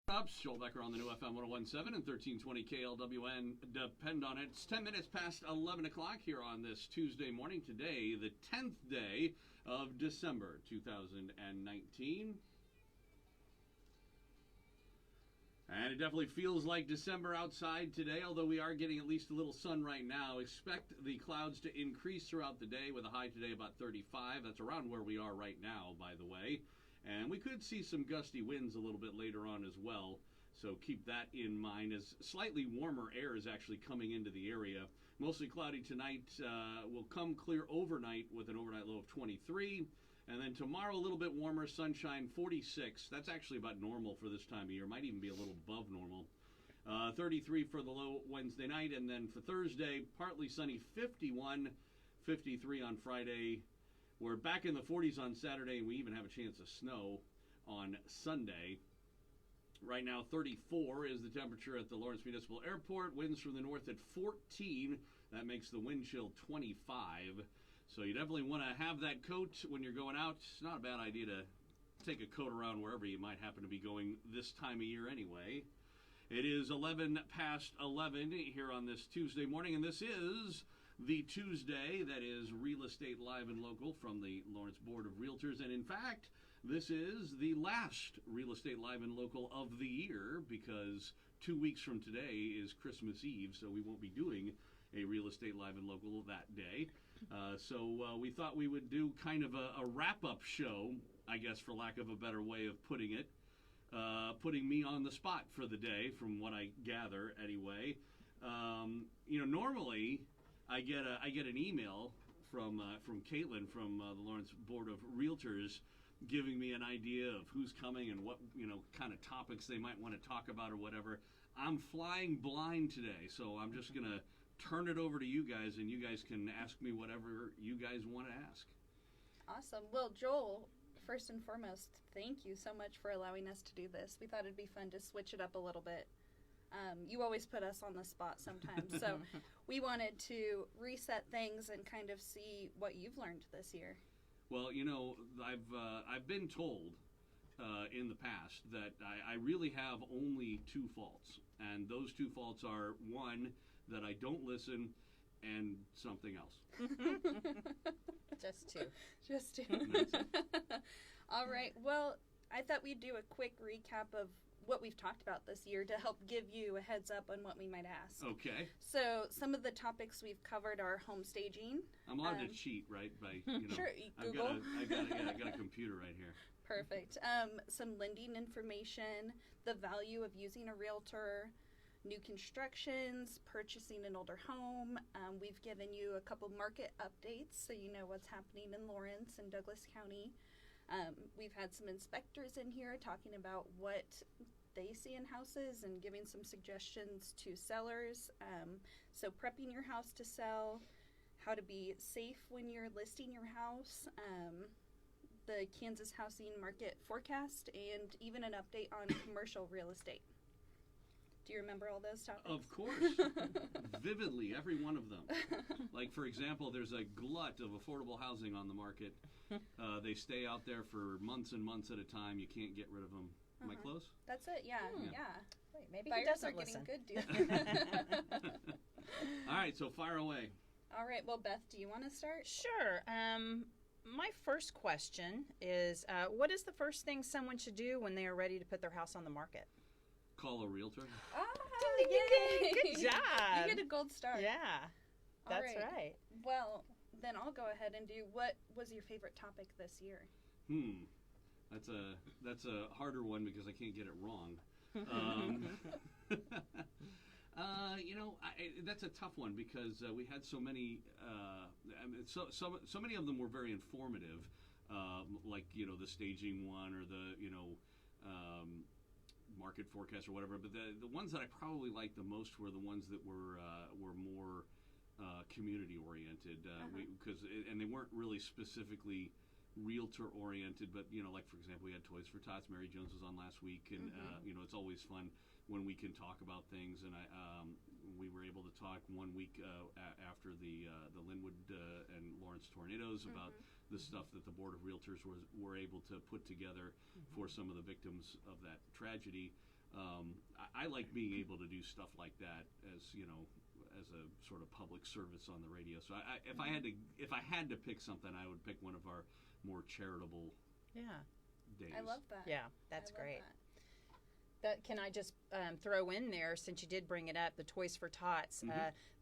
Joel Becker on the new FM 1017 and 1320 KLWN. Depend on it. It's 10 minutes past 11 o'clock here on this Tuesday morning. Today, the 10th day of December 2019. And it definitely feels like December outside today, although we are getting at least a little sun right now. Expect the clouds to increase throughout the day with a high today about 35. That's around where we are right now, by the way. And we could see some gusty winds a little bit later on as well. So keep that in mind as slightly warmer air is actually coming into the area. Mostly cloudy tonight, will come clear overnight with an overnight low of 23. And then tomorrow a little bit warmer, sunshine 46. That's actually about normal for this time of year. Might even be a little above normal. 33 for the low Wednesday night. And then for Thursday, partly sunny 51, 53 on Friday. We're back in the 40s on Saturday, and we even have a chance of snow on Sunday. Right now, 34 is the temperature at the Lawrence Municipal Airport. Winds from the north at 14. That makes the wind chill 25. So you definitely want to have that coat when you're going out. It's not a bad idea to take a coat around wherever you might happen to be going this time of year anyway. It is 11 past 11 here on this Tuesday morning, and this is the Tuesday that is Real Estate Live and Local from the Lawrence Board of Realtors. And in fact, this is the last Real Estate Live and Local of the year because 2 weeks from today is Christmas Eve, so we won't be doing a Real Estate Live and Local that day. So we thought we would do kind of a wrap-up show, I guess for lack of a better way of putting it, putting me on the spot for the day from what I gather anyway. Normally I get an email from Caitlin from the Lawrence Board of Realtors giving me an idea of who's coming and what kind of topics they might want to talk about or whatever. I'm flying blind today, so I'm just gonna turn it over to you guys, and you guys can ask me whatever you guys want to ask. Awesome. Well, Joel, first and foremost, thank you so much for allowing us to do this. We thought it'd be fun to switch it up a little bit. You always put us on the spot sometimes, so we wanted to reset things and kind of see what you've learned this year. Well, I've been told in the past that I really have only two faults, and those two faults are one, that I don't listen, and something else. Just two. All right. Well, I thought we'd do a quick recap of what we've talked about this year to help give you a heads up on what we might ask. Okay. So some of the topics we've covered are home staging. I'm allowed to cheat, right? By Sure. Google. I got a computer right here. Perfect. Some lending information, the value of using a realtor, new constructions, purchasing an older home. We've given you a couple market updates so you know what's happening in Lawrence and Douglas County. We've had some inspectors in here talking about what they see in houses and giving some suggestions to sellers. So prepping your house to sell, how to be safe when you're listing your house, the Kansas housing market forecast, and even an update on commercial real estate. Do you remember all those topics? Of course. Vividly, every one of them. Like, for example, there's a glut of affordable housing on the market. They stay out there for months and months at a time. You can't get rid of them. Am I close? That's it, yeah. Wait, maybe Buyers he doesn't are getting listen. good deals. All right, so fire away. All right, well, Beth, do you want to start? Sure. My first question is, what is the first thing someone should do when they are ready to put their house on the market? Call a realtor. Oh, yay! Good job. You get a gold star. Yeah, that's All right. Well, then I'll go ahead and do, what was your favorite topic this year? That's a harder one because I can't get it wrong. That's a tough one because we had so many. So many of them were very informative, like the staging one or the market forecast or whatever. But the ones that I probably liked the most were the ones that were more community oriented, and they weren't really specifically realtor oriented, but like for example, we had Toys for Tots. Mary Jones was on last week, and it's always fun when we can talk about things. And we were able to talk 1 week after the Linwood and Lawrence tornadoes about the stuff that the Board of Realtors were able to put together for some of the victims of that tragedy. I like being able to do stuff like that as as a sort of public service on the radio. So if I had to pick something, I would pick one of our more charitable days. I love that. Yeah, that's great. That. Can I just throw in there, since you did bring it up, the Toys for Tots,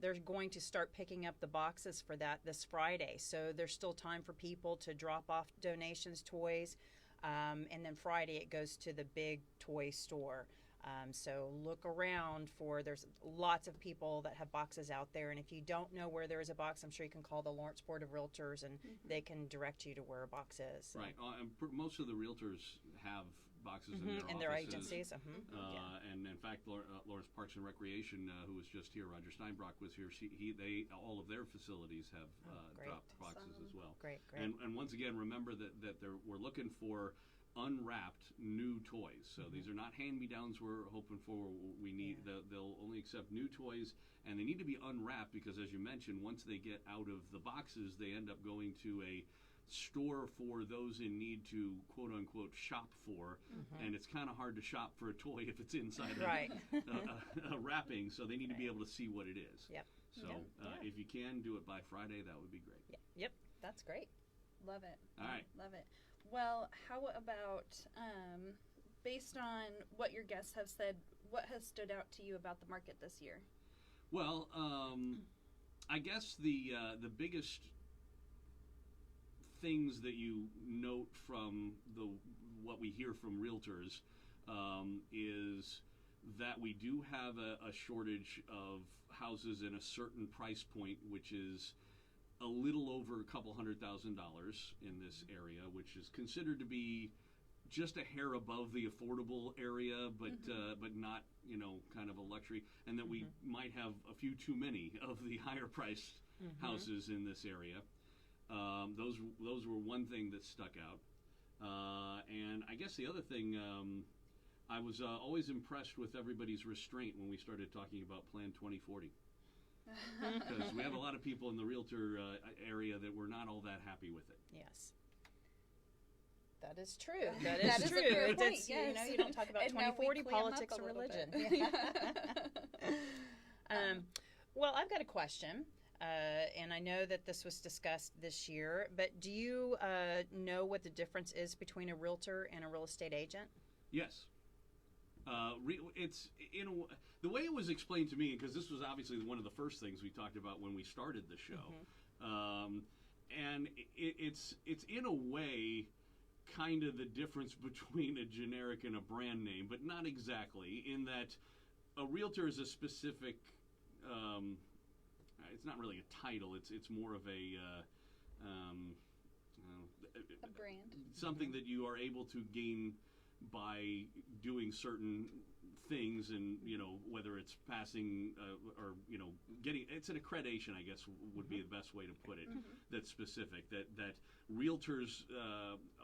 they're going to start picking up the boxes for that this Friday. So there's still time for people to drop off donations, toys, and then Friday it goes to the big toy store. So look around there's lots of people that have boxes out there. And if you don't know where there is a box, I'm sure you can call the Lawrence Board of Realtors and they can direct you to where a box is. So. Right. Most of the realtors have boxes in their agencies. And in fact, Lawrence Parks and Recreation, who was just here, Roger Steinbrock was here. All of their facilities have dropped boxes as well. Great. And once again, remember that we're looking for unwrapped new toys. So these are not hand-me-downs we're hoping for. We need they'll only accept new toys, and they need to be unwrapped because, as you mentioned, once they get out of the boxes, they end up going to a store for those in need to quote-unquote shop for, and it's kind of hard to shop for a toy if it's inside a wrapping, so they need to be able to see what it is. Yep. So if you can do it by Friday, that would be great. Yep, that's great. Love it. All right. Love it. Well, how about, based on what your guests have said, what has stood out to you about the market this year? Well, I guess the biggest things that you note from what we hear from realtors is that we do have a shortage of houses in a certain price point, which is a little over $200,000 in this area, which is considered to be just a hair above the affordable area, but not kind of a luxury, and that we might have a few too many of the higher priced houses in this area. Those were one thing that stuck out, and I guess the other thing, I was always impressed with everybody's restraint when we started talking about Plan 2040. Because we have a lot of people in the realtor area that were not all that happy with it. Yes. That is true. That is true. A fair point, yes. You don't talk about 2040 politics or religion. Well, I've got a question, and I know that this was discussed this year, but do you know what the difference is between a realtor and a real estate agent? Yes. It's the way it was explained to me, because this was obviously one of the first things we talked about when we started the show, and it's in a way kind of the difference between a generic and a brand name, but not exactly, in that a realtor is a specific, it's not really a title, it's more of a brand, something that you are able to gain by doing certain things, and whether it's passing or getting, it's an accreditation, I guess would be the best way to put it. That's specific, that realtors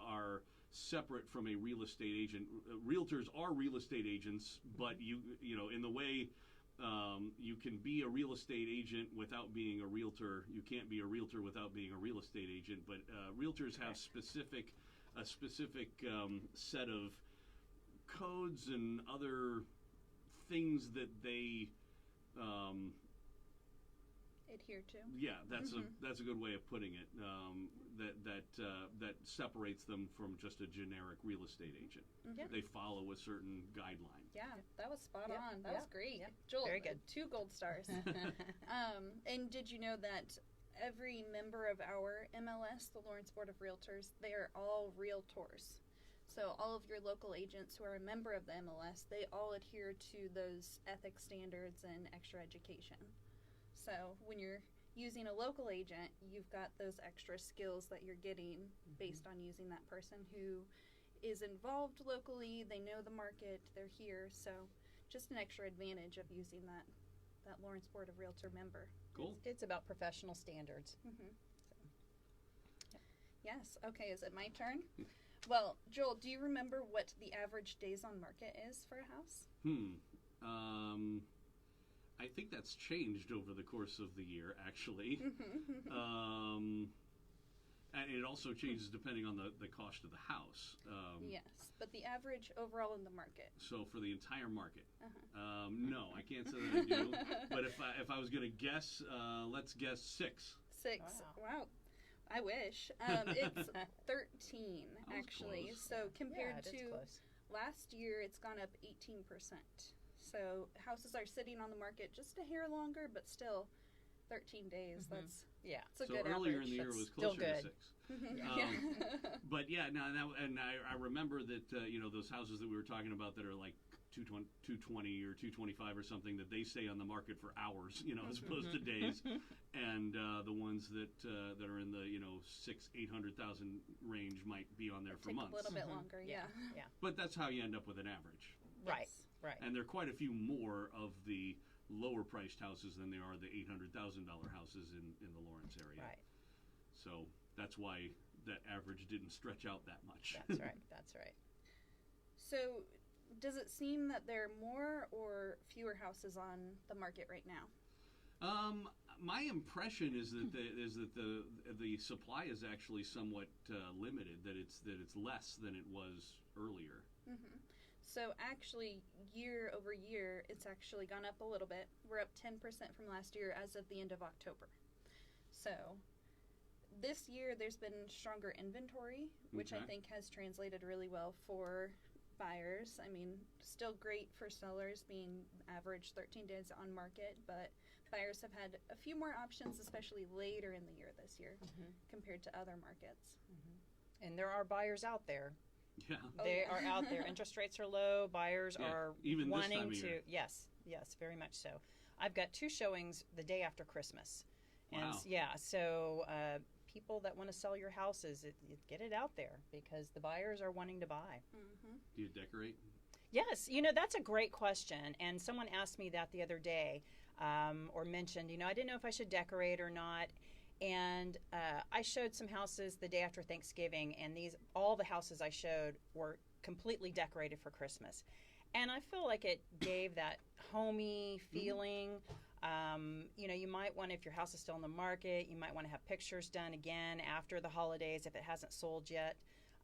are separate from a real estate agent. Realtors are real estate agents, but you in the way you can be a real estate agent without being a realtor. You can't be a realtor without being a real estate agent, but realtors have a specific set of codes and other things that they adhere to. Yeah, that's a good way of putting it. That separates them from just a generic real estate agent. They follow a certain guideline. Yeah, that was spot on. That was great. Yep. Joel, very good. 2 gold stars. And did you know that every member of our MLS, the Lawrence Board of Realtors, they are all realtors. So all of your local agents who are a member of the MLS, they all adhere to those ethics standards and extra education. So when you're using a local agent, you've got those extra skills that you're getting based on using that person who is involved locally, they know the market, they're here. So just an extra advantage of using that Lawrence Board of Realtor member. Cool. It's about professional standards. Yes. Okay, is it my turn? Well, Joel, do you remember what the average days on market is for a house? I think that's changed over the course of the year, actually. And it also changes depending on the cost of the house. Yes, but the average overall in the market. So for the entire market, no, I can't say that I do. But if I was going to guess, let's guess 6. 6. Wow. I wish. It's 13 actually. Close. So compared to close. last year, it's gone up 18%. So houses are sitting on the market just a hair longer, but still 13 days. That's a So good earlier average. in the year it was still closer to good. 6. But yeah, no, and I remember that those houses that we were talking about that are like 220 or 225 or something, that they stay on the market for hours, as opposed to days, and the ones that are in the 600,000-800,000 range might be on there for Take months. a little bit longer. Yeah. But that's how you end up with an average. Right. Yes. Right. And there are quite a few more of the lower priced houses than there are the $800,000 houses in the Lawrence area. Right. So that's why that average didn't stretch out that much. That's right. That's right. So, does it seem that there are more or fewer houses on the market right now? My impression is that the supply is actually somewhat limited. That it's less than it was earlier. Mm-hmm. So actually, year over year, it's actually gone up a little bit. We're up 10% from last year as of the end of October. So this year, there's been stronger inventory, which I Okay. think has translated really well for buyers. I mean, still great for sellers, being average 13 days on market, but buyers have had a few more options, especially later in the year this year, compared to other markets. And there are buyers out there. Yeah. They are out there. Interest rates are low. Buyers Yeah, are even this wanting time of to. year. Yes, very much so. I've got 2 showings the day after Christmas. And Wow. so people that want to sell your houses, get it out there because the buyers are wanting to buy. Mm-hmm. Do you decorate? Yes, that's a great question. And someone asked me that the other day, or mentioned, I didn't know if I should decorate or not. And I showed some houses the day after Thanksgiving, and all the houses I showed were completely decorated for Christmas. And I feel like it gave that homey feeling. You might want, if your house is still on the market, you might want to have pictures done again after the holidays if it hasn't sold yet.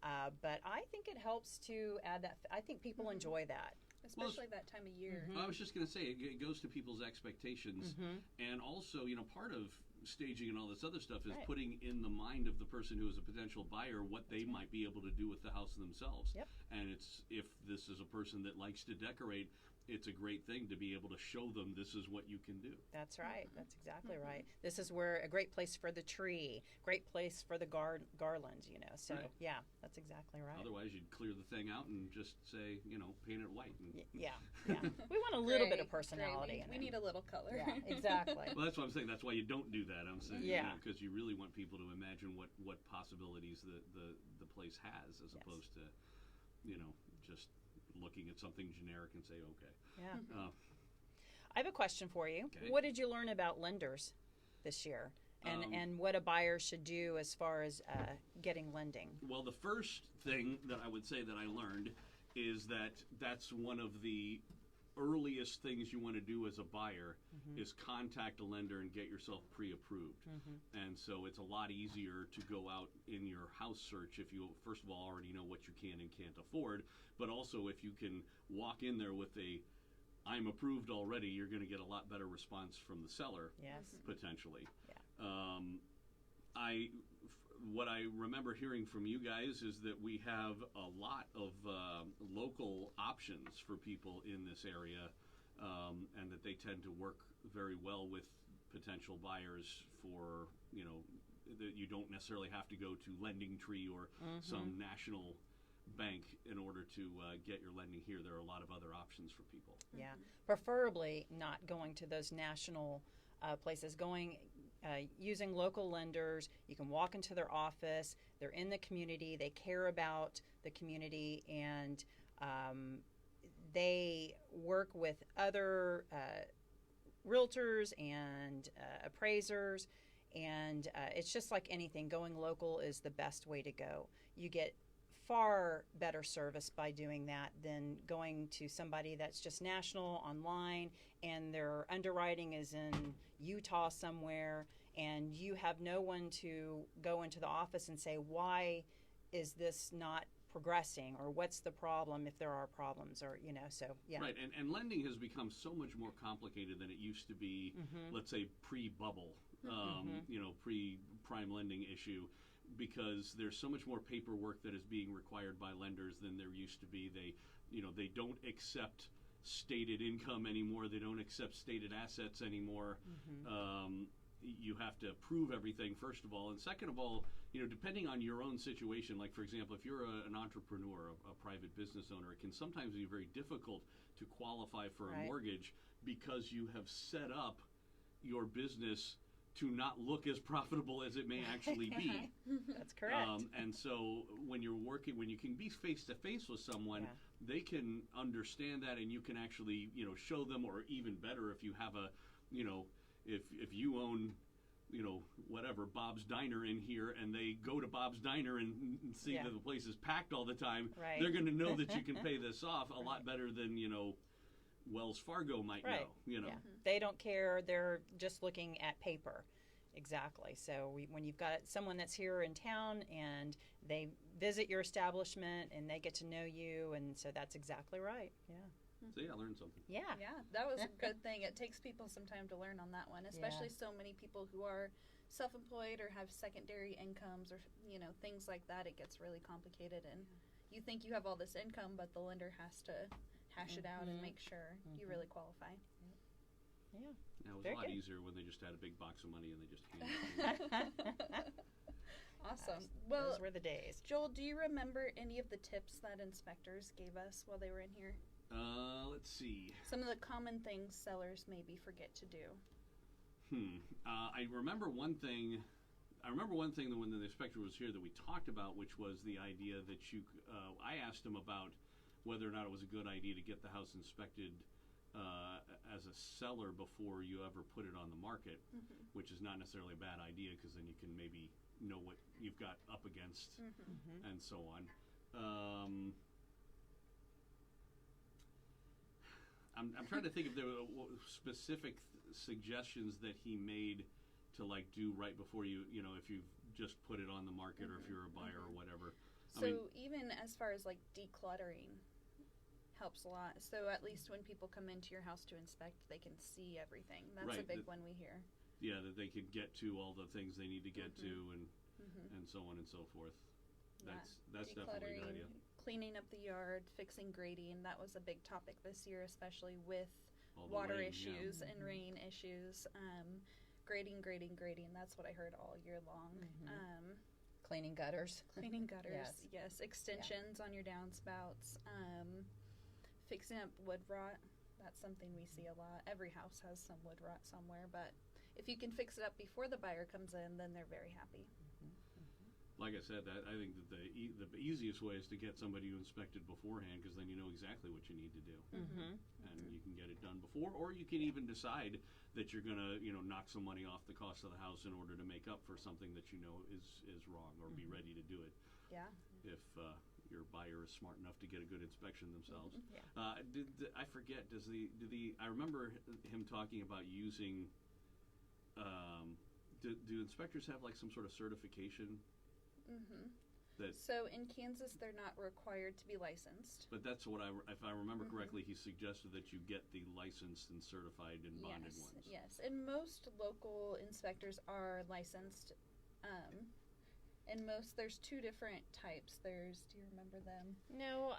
But I think it helps to add that. I think people enjoy that. Especially that time of year. Well, I was just going to say, it goes to people's expectations. And also, part of staging and all this other stuff is putting in the mind of the person who is a potential buyer what they might be able to do with the house themselves. Yep. And if this is a person that likes to decorate, it's a great thing to be able to show them this is what you can do. That's right. That's exactly right. This is where a great place for the tree, great place for the garland, So, Right. yeah, that's exactly right. Otherwise, you'd clear the thing out and just say, paint it white. And Yeah. We want a little bit of personality in We it. need a little color. Yeah, exactly. Well, that's what I'm saying. That's why you don't do that. I'm saying, Yeah. because you really want people to imagine what possibilities the place has, as opposed to, just looking at something generic and say, okay. Yeah. I have a question for you. Okay. What did you learn about lenders this year, and what a buyer should do as far as getting lending? Well, the first thing that I would say that I learned is that that's one of the earliest things you want to do as a buyer is contact a lender and get yourself pre-approved. And so it's a lot easier to go out in your house search if you, first of all, already know what you can and can't afford, but also if you can walk in there with I'm approved already, you're going to get a lot better response from the seller. Yes. Potentially. Yeah. What I remember hearing from you guys is that we have a lot of local options for people in this area, and that they tend to work very well with potential buyers for, that you don't necessarily have to go to LendingTree or some national bank in order to get your lending here. There are a lot of other options for people. Yeah. Preferably not going to those national places, using local lenders. You can walk into their office. They're in the community. They care about the community, and they work with other realtors and appraisers. And it's just like anything. Going local is the best way to go. You get far better service by doing that than going to somebody that's just national online and their underwriting is in Utah somewhere, and you have no one to go into the office and say, why is this not progressing, or what's the problem if there are problems, or so yeah. Right, and lending has become so much more complicated than it used to be. Let's say pre-bubble, pre-prime lending issue, because there's so much more paperwork that is being required by lenders than there used to be. They don't accept stated income anymore. They don't accept stated assets anymore. You have to prove everything, first of all, and second of all, depending on your own situation, like for example, if you're an entrepreneur, a private business owner, it can sometimes be very difficult to qualify for a mortgage because you have set up your business to not look as profitable as it may actually be. That's correct. And so when you're working, when you can be face to face with someone, they can understand that, and you can actually, show them, or even better, if you have a, if you own, whatever, Bob's Diner in here, and they go to Bob's Diner and see that the place is packed all the time, they're going to know that you can pay this off a lot better than, Wells Fargo might know. They don't care. They're just looking at paper. Exactly. So when you've got someone that's here in town and they visit your establishment and they get to know you, and so that's exactly right. Yeah. So I learned something. Yeah, that was a good thing. It takes people some time to learn on that one, especially so many people who are self-employed or have secondary incomes or things like that. It gets really complicated, and you think you have all this income, but the lender has to hash it out and make sure you really qualify. Yeah. It was Very a lot good. easier when they just had a big box of money and they just handed it. Awesome. Well, those were the days. Joel, do you remember any of the tips that inspectors gave us while they were in here? Let's see. Some of the common things sellers maybe forget to do. I remember one thing. That when the inspector was here that we talked about, which was the idea that I asked him about whether or not it was a good idea to get the house inspected as a seller before you ever put it on the market, which is not necessarily a bad idea, because then you can maybe know what you've got up against and so on. I'm trying to think if there were specific suggestions that he made to do right before you if you've just put it on the market or if you're a buyer or whatever. So even as far as decluttering helps a lot. So at least when people come into your house to inspect, they can see everything. That's a big one we hear. Yeah, that they can get to all the things they need to get to and so on and so forth. That's definitely a good idea. Cleaning up the yard, fixing grading. That was a big topic this year, especially with all water issues and rain issues. Grading. That's what I heard all year long. Cleaning gutters. Yes. Extensions on your downspouts. Fixing up wood rot. That's something we see a lot. Every house has some wood rot somewhere, but if you can fix it up before the buyer comes in, then they're very happy. Like I said, I think that the easiest way is to get somebody to inspect it beforehand, because then you know exactly what you need to do, and you can get it done before, or you can even decide that you're going to knock some money off the cost of the house in order to make up for something that you know is wrong, or be ready to do it. Yeah. If your buyer is smart enough to get a good inspection themselves. I forget. I remember him talking about using. Do inspectors have some sort of certification? So in Kansas, they're not required to be licensed. But that's what if I remember correctly, he suggested that you get the licensed and certified and bonded ones. Yes, and most local inspectors are licensed. And there's two different types. Do you remember them? No,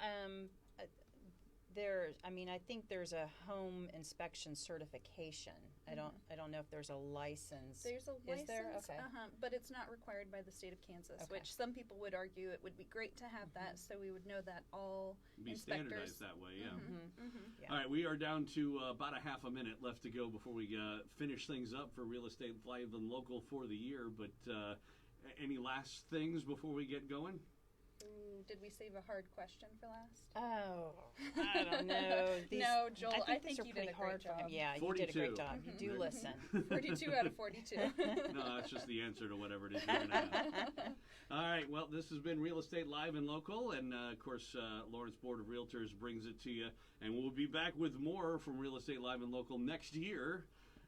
I think there's a home inspection certification. I don't know if there's a license. There's a license, Is there? Okay. But it's not required by the state of Kansas, which some people would argue it would be great to have that, so we would know that all be inspectors. Standardized that way, yeah. Yeah. All right, we are down to about a half a minute left to go before we finish things up for Real Estate Live and Local for the year, but any last things before we get going? Ooh, did we save a hard question for last? Oh, I don't know. No, Joel, I think these are you pretty did a great hard for him. job. Yeah, 42. you did a great job. You do listen. 42 out of 42. No, that's just the answer to whatever it is you're going to ask. All right, well, this has been Real Estate Live and Local, and of course, Lawrence Board of Realtors brings it to you, and we'll be back with more from Real Estate Live and Local next year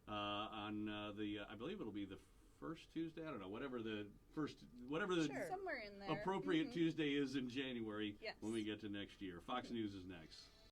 on I believe it'll be the first Tuesday. I don't know, whatever the Somewhere in there. appropriate Tuesday is in January Yes. when we get to next year. Fox News is next.